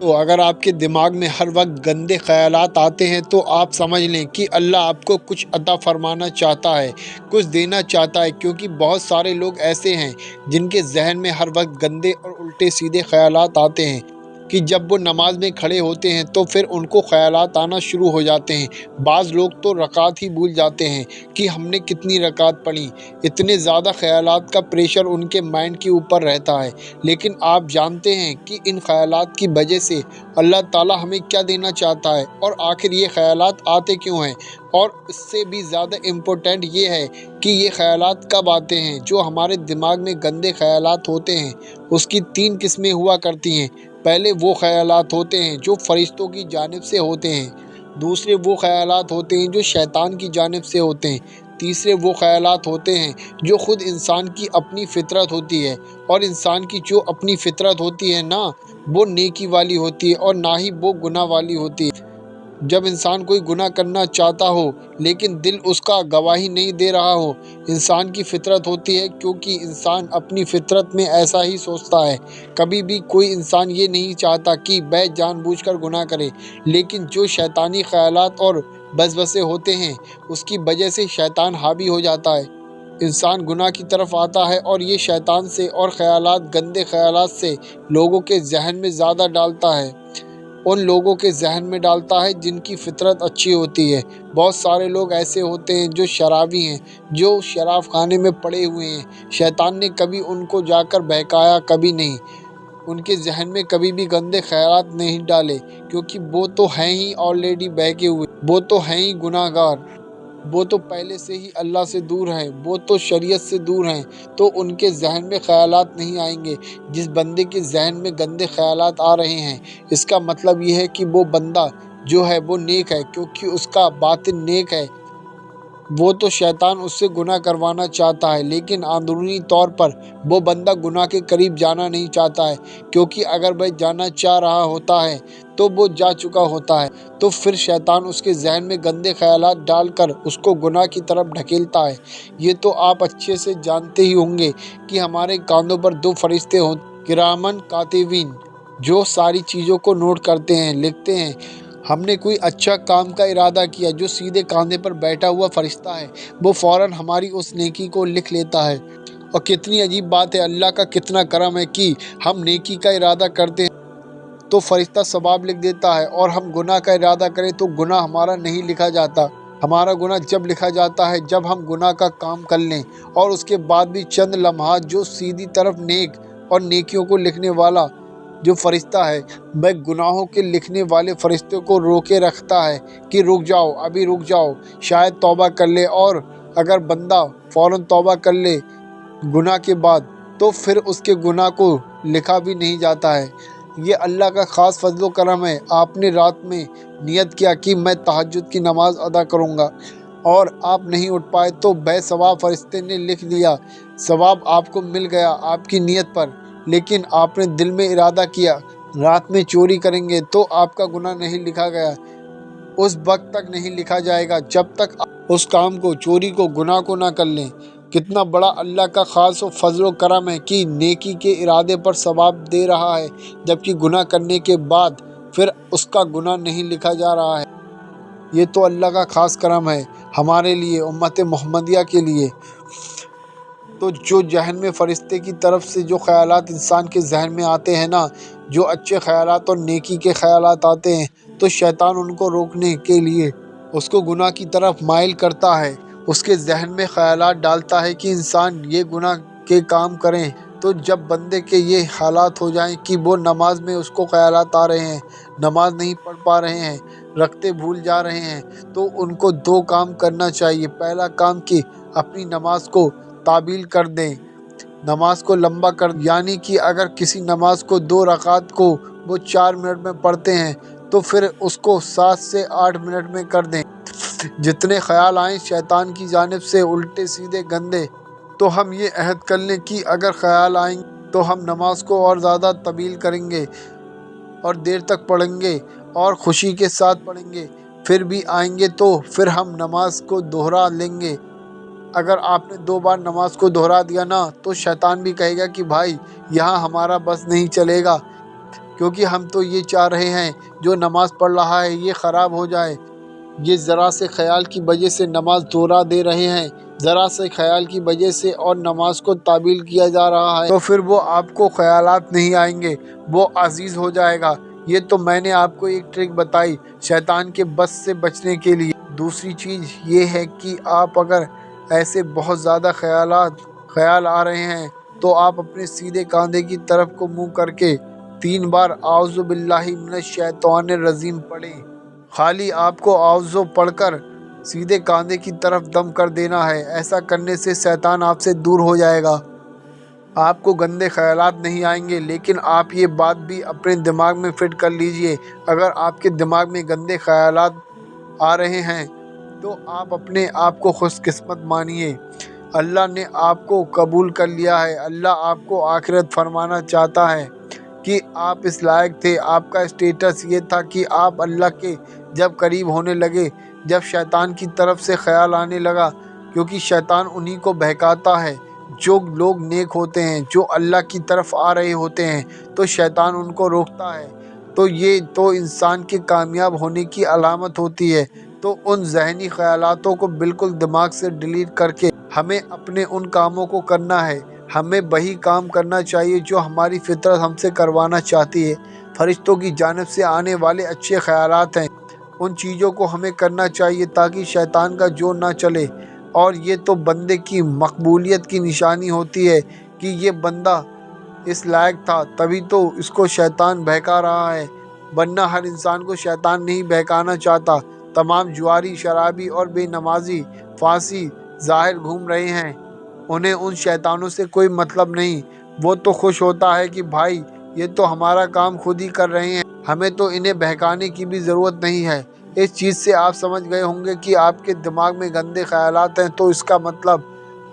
تو اگر آپ کے دماغ میں ہر وقت گندے خیالات آتے ہیں تو آپ سمجھ لیں کہ اللہ آپ کو کچھ عطا فرمانا چاہتا ہے، کچھ دینا چاہتا ہے، کیونکہ بہت سارے لوگ ایسے ہیں جن کے ذہن میں ہر وقت گندے اور الٹے سیدھے خیالات آتے ہیں کہ جب وہ نماز میں کھڑے ہوتے ہیں تو پھر ان کو خیالات آنا شروع ہو جاتے ہیں۔ بعض لوگ تو رکعت ہی بھول جاتے ہیں کہ ہم نے کتنی رکعت پڑھی، اتنے زیادہ خیالات کا پریشر ان کے مائنڈ کے اوپر رہتا ہے۔ لیکن آپ جانتے ہیں کہ ان خیالات کی وجہ سے اللہ تعالیٰ ہمیں کیا دینا چاہتا ہے، اور آخر یہ خیالات آتے کیوں ہیں؟ اور اس سے بھی زیادہ امپورٹنٹ یہ ہے کہ یہ خیالات کب آتے ہیں۔ جو ہمارے دماغ میں گندے خیالات ہوتے ہیں اس کی 3 قسمیں ہوا کرتی ہیں۔ پہلے وہ خیالات ہوتے ہیں جو فرشتوں کی جانب سے ہوتے ہیں، دوسرے وہ خیالات ہوتے ہیں جو شیطان کی جانب سے ہوتے ہیں، تیسرے وہ خیالات ہوتے ہیں جو خود انسان کی اپنی فطرت ہوتی ہے، اور انسان کی جو اپنی فطرت ہوتی ہے نا، وہ نیکی والی ہوتی ہے اور نہ ہی وہ گناہ والی ہوتی ہے۔ جب انسان کوئی گناہ کرنا چاہتا ہو لیکن دل اس کا گواہی نہیں دے رہا ہو، انسان کی فطرت ہوتی ہے، کیونکہ انسان اپنی فطرت میں ایسا ہی سوچتا ہے۔ کبھی بھی کوئی انسان یہ نہیں چاہتا کہ وہ جان بوجھ کر گناہ کرے، لیکن جو شیطانی خیالات اور وسوسے ہوتے ہیں اس کی وجہ سے شیطان حاوی ہو جاتا ہے۔ انسان گناہ کی طرف آتا ہے اور یہ شیطان سے اور خیالات، گندے خیالات سے لوگوں کے ذہن میں زیادہ ڈالتا ہے، ان لوگوں کے ذہن میں ڈالتا ہے جن کی فطرت اچھی ہوتی ہے۔ بہت سارے لوگ ایسے ہوتے ہیں جو شرابی ہیں، جو شراب خانے میں پڑے ہوئے ہیں، شیطان نے کبھی ان کو جا کر بہکایا کبھی نہیں، ان کے ذہن میں کبھی بھی گندے خیالات نہیں ڈالے، کیونکہ وہ تو ہیں ہی آلریڈی بہکے ہوئے، وہ تو ہیں ہی گناہ گار، وہ تو پہلے سے ہی اللہ سے دور ہیں، وہ تو شریعت سے دور ہیں، تو ان کے ذہن میں خیالات نہیں آئیں گے۔ جس بندے کے ذہن میں گندے خیالات آ رہے ہیں اس کا مطلب یہ ہے کہ وہ بندہ جو ہے وہ نیک ہے، کیونکہ اس کا باطن نیک ہے۔ وہ تو شیطان اس سے گناہ کروانا چاہتا ہے، لیکن اندرونی طور پر وہ بندہ گناہ کے قریب جانا نہیں چاہتا ہے، کیونکہ اگر وہ جانا چاہ رہا ہوتا ہے تو وہ جا چکا ہوتا ہے، تو پھر شیطان اس کے ذہن میں گندے خیالات ڈال کر اس کو گناہ کی طرف ڈھکیلتا ہے۔ یہ تو آپ اچھے سے جانتے ہی ہوں گے کہ ہمارے کاندھوں پر 2 فرشتے ہوتے ہیں، کرامن کاتبین، جو ساری چیزوں کو نوٹ کرتے ہیں، لکھتے ہیں۔ ہم نے کوئی اچھا کام کا ارادہ کیا، جو سیدھے کاندھے پر بیٹھا ہوا فرشتہ ہے وہ فوراً ہماری اس نیکی کو لکھ لیتا ہے۔ اور کتنی عجیب بات ہے، اللہ کا کتنا کرم ہے کہ ہم نیکی کا ارادہ کرتے ہیں تو فرشتہ ثواب لکھ دیتا ہے، اور ہم گناہ کا ارادہ کریں تو گناہ ہمارا نہیں لکھا جاتا۔ ہمارا گناہ جب لکھا جاتا ہے جب ہم گناہ کا کام کر لیں، اور اس کے بعد بھی چند لمحات جو سیدھی طرف نیک اور نیکیوں کو لکھنے والا جو فرشتہ ہے وہ گناہوں کے لکھنے والے فرشتے کو روکے رکھتا ہے کہ رک جاؤ، ابھی رک جاؤ، شاید توبہ کر لے، اور اگر بندہ فوراً توبہ کر لے گناہ کے بعد تو پھر اس کے گناہ کو لکھا بھی نہیں جاتا ہے۔ یہ اللہ کا خاص فضل و کرم ہے۔ آپ نے رات میں نیت کیا کہ میں تہجد کی نماز ادا کروں گا، اور آپ نہیں اٹھ پائے تو بے ثواب فرشتے نے لکھ دیا، ثواب آپ کو مل گیا آپ کی نیت پر۔ لیکن آپ نے دل میں ارادہ کیا رات میں چوری کریں گے تو آپ کا گناہ نہیں لکھا گیا، اس وقت تک نہیں لکھا جائے گا جب تک آپ اس کام کو، چوری کو، گناہ کو نہ کر لیں۔ کتنا بڑا اللہ کا خاص و فضل و کرم ہے کہ نیکی کے ارادے پر ثواب دے رہا ہے، جبکہ گناہ کرنے کے بعد پھر اس کا گناہ نہیں لکھا جا رہا ہے۔ یہ تو اللہ کا خاص کرم ہے ہمارے لیے، امت محمدیہ کے لیے۔ تو جو ذہن میں فرشتے کی طرف سے جو خیالات انسان کے ذہن میں آتے ہیں نا، جو اچھے خیالات اور نیکی کے خیالات آتے ہیں، تو شیطان ان کو روکنے کے لیے اس کو گناہ کی طرف مائل کرتا ہے، اس کے ذہن میں خیالات ڈالتا ہے کہ انسان یہ گناہ کے کام کریں۔ تو جب بندے کے یہ حالات ہو جائیں کہ وہ نماز میں اس کو خیالات آ رہے ہیں، نماز نہیں پڑھ پا رہے ہیں، رکھتے بھول جا رہے ہیں، تو ان کو 2 کام کرنا چاہیے۔ پہلا کام کہ اپنی نماز کو تعطیل کر دیں، نماز کو لمبا کر دیں، یعنی کہ اگر کسی نماز کو 2 رکعت کو وہ 4 منٹ میں پڑھتے ہیں تو پھر اس کو 7 سے 8 منٹ میں کر دیں۔ جتنے خیال آئیں شیطان کی جانب سے الٹے سیدھے گندے، تو ہم یہ عہد کر لیں کہ اگر خیال آئیں تو ہم نماز کو اور زیادہ طویل کریں گے اور دیر تک پڑھیں گے اور خوشی کے ساتھ پڑھیں گے۔ پھر بھی آئیں گے تو پھر ہم نماز کو دہرا لیں گے۔ اگر آپ نے 2 بار نماز کو دہرا دیا نا تو شیطان بھی کہے گا کہ بھائی یہاں ہمارا بس نہیں چلے گا، کیونکہ ہم تو یہ چاہ رہے ہیں جو نماز پڑھ رہا ہے یہ خراب ہو جائے، یہ ذرا سے خیال کی وجہ سے نماز دہرا دے رہے ہیں، ذرا سے خیال کی وجہ سے اور نماز کو تعطیل کیا جا رہا ہے، تو پھر وہ آپ کو خیالات نہیں آئیں گے، وہ عزیز ہو جائے گا۔ یہ تو میں نے آپ کو ایک ٹرک بتائی شیطان کے بس سے بچنے کے لیے۔ دوسری چیز یہ ہے کہ آپ اگر ایسے بہت زیادہ خیال آ رہے ہیں تو آپ اپنے سیدھے کاندھے کی طرف کو منہ کر کے 3 بار اعوذ باللہ من الشیطان الرجیم پڑھیں۔ خالی آپ کو اعوذ پڑھ کر سیدھے کاندھے کی طرف دم کر دینا ہے۔ ایسا کرنے سے شیطان آپ سے دور ہو جائے گا، آپ کو گندے خیالات نہیں آئیں گے۔ لیکن آپ یہ بات بھی اپنے دماغ میں فٹ کر لیجئے، اگر آپ کے دماغ میں گندے خیالات آ رہے ہیں تو آپ اپنے آپ کو خوش قسمت مانیے، اللہ نے آپ کو قبول کر لیا ہے۔ اللہ آپ کو آخرت فرمانا چاہتا ہے کہ آپ اس لائق تھے۔ آپ کا اسٹیٹس یہ تھا کہ آپ اللہ کے جب قریب ہونے لگے، جب شیطان کی طرف سے خیال آنے لگا، کیونکہ شیطان انہی کو بہکاتا ہے جو لوگ نیک ہوتے ہیں، جو اللہ کی طرف آ رہے ہوتے ہیں، تو شیطان ان کو روکتا ہے۔ تو یہ تو انسان کے کامیاب ہونے کی علامت ہوتی ہے۔ تو ان ذہنی خیالاتوں کو بالکل دماغ سے ڈیلیٹ کر کے ہمیں اپنے ان کاموں کو کرنا ہے۔ ہمیں وہی کام کرنا چاہیے جو ہماری فطرت ہم سے کروانا چاہتی ہے۔ فرشتوں کی جانب سے آنے والے اچھے خیالات ہیں، ان چیزوں کو ہمیں کرنا چاہیے تاکہ شیطان کا زور نہ چلے۔ اور یہ تو بندے کی مقبولیت کی نشانی ہوتی ہے کہ یہ بندہ اس لائق تھا، تبھی تو اس کو شیطان بہکا رہا ہے، ورنہ ہر انسان کو شیطان نہیں بہکانا چاہتا۔ تمام جواری، شرابی اور بے نمازی فاسق ظاہر گھوم رہے ہیں، انہیں ان شیطانوں سے کوئی مطلب نہیں۔ وہ تو خوش ہوتا ہے کہ بھائی یہ تو ہمارا کام خود ہی کر رہے ہیں، ہمیں تو انہیں بہکانے کی بھی ضرورت نہیں ہے۔ اس چیز سے آپ سمجھ گئے ہوں گے کہ آپ کے دماغ میں گندے خیالات ہیں تو اس کا مطلب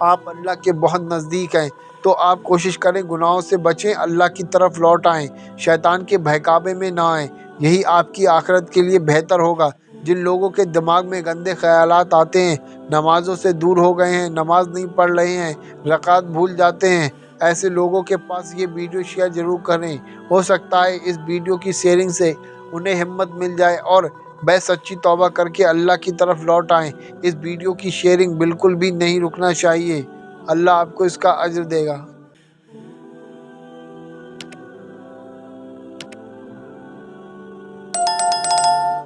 آپ اللہ کے بہت نزدیک ہیں۔ تو آپ کوشش کریں گناہوں سے بچیں، اللہ کی طرف لوٹ آئیں، شیطان کے بہکاوے میں نہ آئیں، یہی آپ کی آخرت کے لیے بہتر ہوگا۔ جن لوگوں کے دماغ میں گندے خیالات آتے ہیں، نمازوں سے دور ہو گئے ہیں، نماز نہیں پڑھ رہے ہیں، رکعت بھول جاتے ہیں، ایسے لوگوں کے پاس یہ ویڈیو شیئر ضرور کریں۔ ہو سکتا ہے اس ویڈیو کی شیئرنگ سے انہیں ہمت مل جائے اور وہ سچی توبہ کر کے اللہ کی طرف لوٹ آئیں۔ اس ویڈیو کی شیئرنگ بالکل بھی نہیں رکنا چاہیے، اللہ آپ کو اس کا اجر دے گا۔